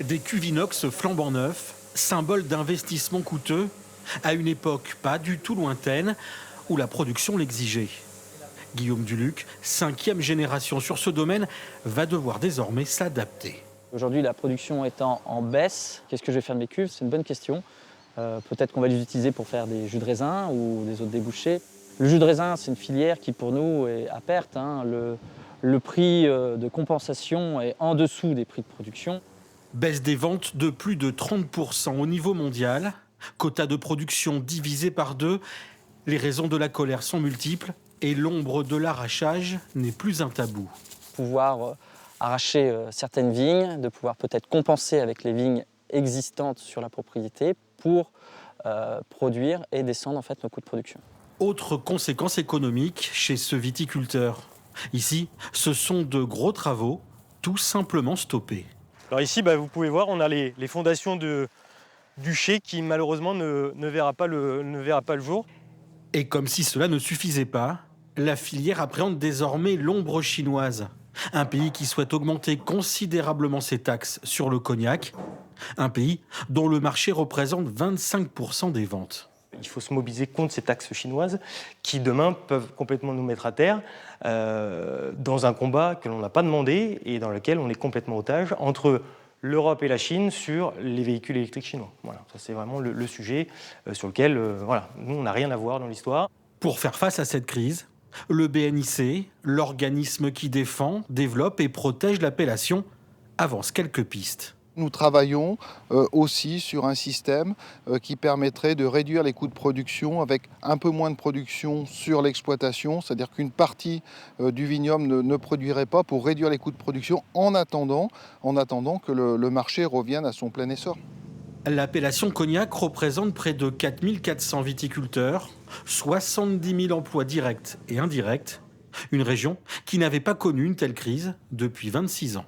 Des cuves inox flambant neufs, symbole d'investissement coûteux, à une époque pas du tout lointaine où la production l'exigeait. Guillaume Duluc, 5e génération sur ce domaine, va devoir désormais s'adapter. Aujourd'hui, la production étant en baisse, qu'est-ce que je vais faire de mes cuves? C'est une bonne question. Peut-être qu'on va les utiliser pour faire des jus de raisin ou des autres débouchés. Le jus de raisin, c'est une filière qui pour nous est à perte. Le prix de compensation est en dessous des prix de production. Baisse des ventes de plus de 30% au niveau mondial, quota de production divisé par 2. Les raisons de la colère sont multiples et l'ombre de l'arrachage n'est plus un tabou. Pouvoir arracher certaines vignes, de pouvoir peut-être compenser avec les vignes existantes sur la propriété pour produire et descendre en fait nos coûts de production. Autre conséquence économique chez ce viticulteur. Ici, ce sont de gros travaux, tout simplement stoppés. Alors ici, vous pouvez voir, on a les fondations du chai qui malheureusement ne verra pas le jour. Et comme si cela ne suffisait pas, la filière appréhende désormais l'ombre chinoise. Un pays qui souhaite augmenter considérablement ses taxes sur le cognac. Un pays dont le marché représente 25% des ventes. Il faut se mobiliser contre ces taxes chinoises qui demain peuvent complètement nous mettre à terre dans un combat que l'on n'a pas demandé et dans lequel on est complètement otage entre l'Europe et la Chine sur les véhicules électriques chinois. Voilà, ça c'est vraiment le sujet sur lequel nous on n'a rien à voir dans l'histoire. Pour faire face à cette crise, le BNIC, l'organisme qui défend, développe et protège l'appellation, avance quelques pistes. Nous travaillons aussi sur un système qui permettrait de réduire les coûts de production avec un peu moins de production sur l'exploitation, c'est-à-dire qu'une partie du vignoble ne produirait pas pour réduire les coûts de production en attendant que le marché revienne à son plein essor. L'appellation cognac représente près de 4400 viticulteurs, 70 000 emplois directs et indirects, une région qui n'avait pas connu une telle crise depuis 26 ans.